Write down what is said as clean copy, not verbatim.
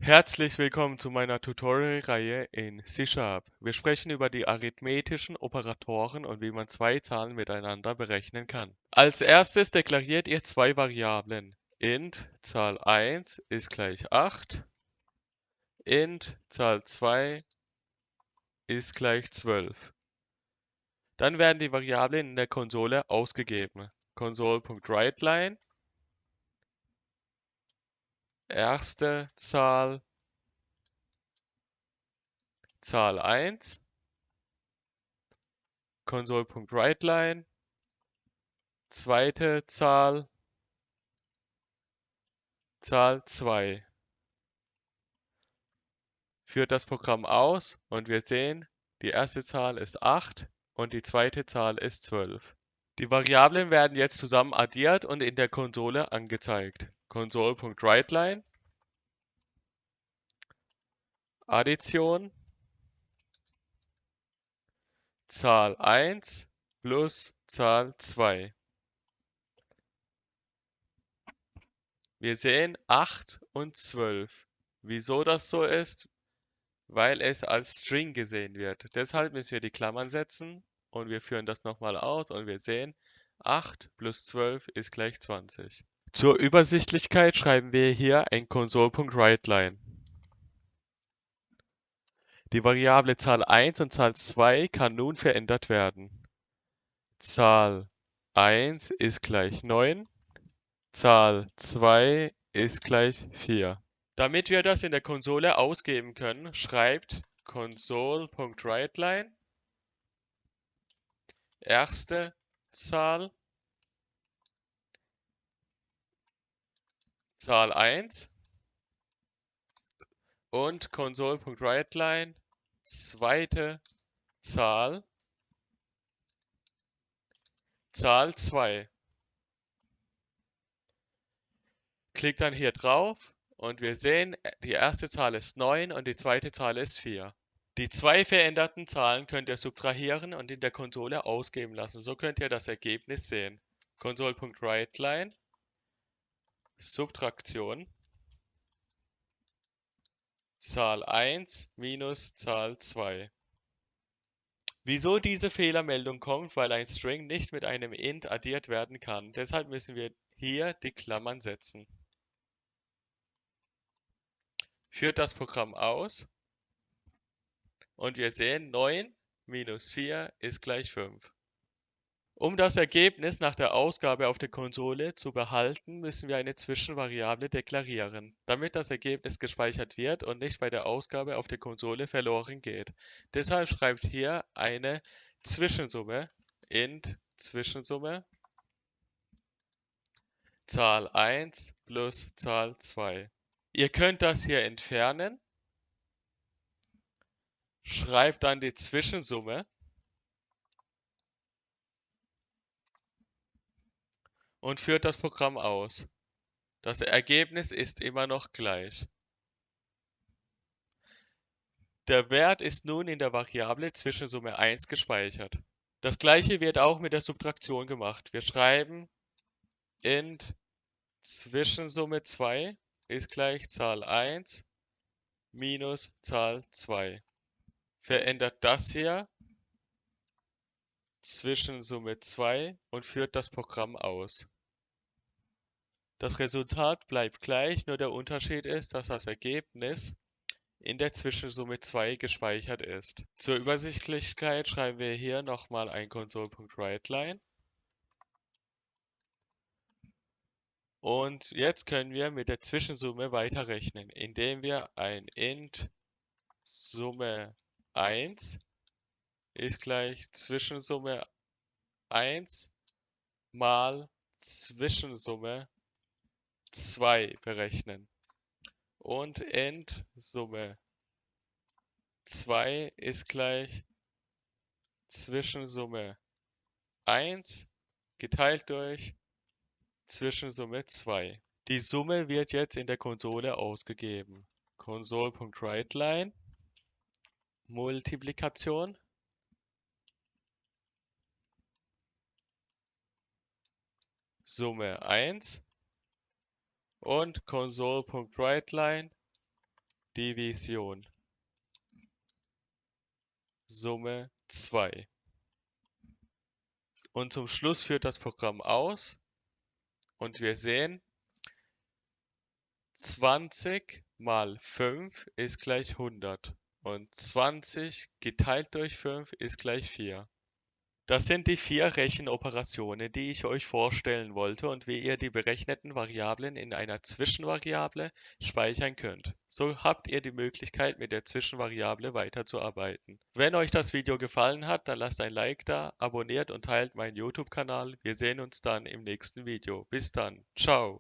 Herzlich willkommen zu meiner Tutorial-Reihe in C#. Wir sprechen über die arithmetischen Operatoren und wie man zwei Zahlen miteinander berechnen kann. Als erstes deklariert ihr zwei Variablen. Int Zahl 1 ist gleich 8, int Zahl 2 ist gleich 12. Dann werden die Variablen in der Konsole ausgegeben. Console.writeLine, erste Zahl, Zahl 1, Console.writeLine, zweite Zahl, Zahl 2. Führt das Programm aus und wir sehen, die erste Zahl ist 8 und die zweite Zahl ist 12. Die Variablen werden jetzt zusammen addiert und in der Konsole angezeigt. Console.writeLine, Addition, Zahl 1 plus Zahl 2. Wir sehen 8 und 12. Wieso das so ist? Weil es als String gesehen wird. Deshalb müssen wir die Klammern setzen und wir führen das nochmal aus und wir sehen, 8 plus 12 ist gleich 20. Zur Übersichtlichkeit schreiben wir hier ein Console.writeLine. Die Variable Zahl 1 und Zahl 2 kann nun verändert werden. Zahl 1 ist gleich 9, Zahl 2 ist gleich 4. Damit wir das in der Konsole ausgeben können, schreibt console.writeLine erste Zahl, Zahl 1 und console.writeLine zweite Zahl, Zahl 2. Klickt dann hier drauf und wir sehen, die erste Zahl ist 9 und die zweite Zahl ist 4. Die zwei veränderten Zahlen könnt ihr subtrahieren und in der Konsole ausgeben lassen. So könnt ihr das Ergebnis sehen. Console.writeLine, Subtraktion, Zahl 1 minus Zahl 2. Wieso diese Fehlermeldung kommt? Weil ein String nicht mit einem int addiert werden kann. Deshalb müssen wir hier die Klammern setzen. Führt das Programm aus und wir sehen 9 minus 4 ist gleich 5. Um das Ergebnis nach der Ausgabe auf der Konsole zu behalten, müssen wir eine Zwischenvariable deklarieren, damit das Ergebnis gespeichert wird und nicht bei der Ausgabe auf der Konsole verloren geht. Deshalb schreibt hier eine Zwischensumme, int Zwischensumme, Zahl 1 plus Zahl 2. Ihr könnt das hier entfernen, schreibt dann die Zwischensumme und führt das Programm aus. Das Ergebnis ist immer noch gleich. Der Wert ist nun in der Variable Zwischensumme 1 gespeichert. Das gleiche wird auch mit der Subtraktion gemacht. Wir schreiben int Zwischensumme 2 ist gleich Zahl 1 minus Zahl 2. Verändert das hier Zwischensumme 2 und führt das Programm aus. Das Resultat bleibt gleich, nur der Unterschied ist, dass das Ergebnis in der Zwischensumme 2 gespeichert ist. Zur Übersichtlichkeit schreiben wir hier nochmal ein Console.writeLine. Und jetzt können wir mit der Zwischensumme weiterrechnen, indem wir ein int Summe 1 ist gleich Zwischensumme 1 mal Zwischensumme 2 berechnen. Und int Summe 2 ist gleich Zwischensumme 1 geteilt durch Zwischensumme 2. Die Summe wird jetzt in der Konsole ausgegeben. Console.writeLine, Multiplikation, Summe 1 und Console.writeLine, Division. Summe 2. Und zum Schluss führt das Programm aus und wir sehen, 20 mal 5 ist gleich 100 und 20 geteilt durch 5 ist gleich 4. Das sind die 4 Rechenoperationen, die ich euch vorstellen wollte und wie ihr die berechneten Variablen in einer Zwischenvariable speichern könnt. So habt ihr die Möglichkeit, mit der Zwischenvariable weiterzuarbeiten. Wenn euch das Video gefallen hat, dann lasst ein Like da, abonniert und teilt meinen YouTube-Kanal. Wir sehen uns dann im nächsten Video. Bis dann. Ciao.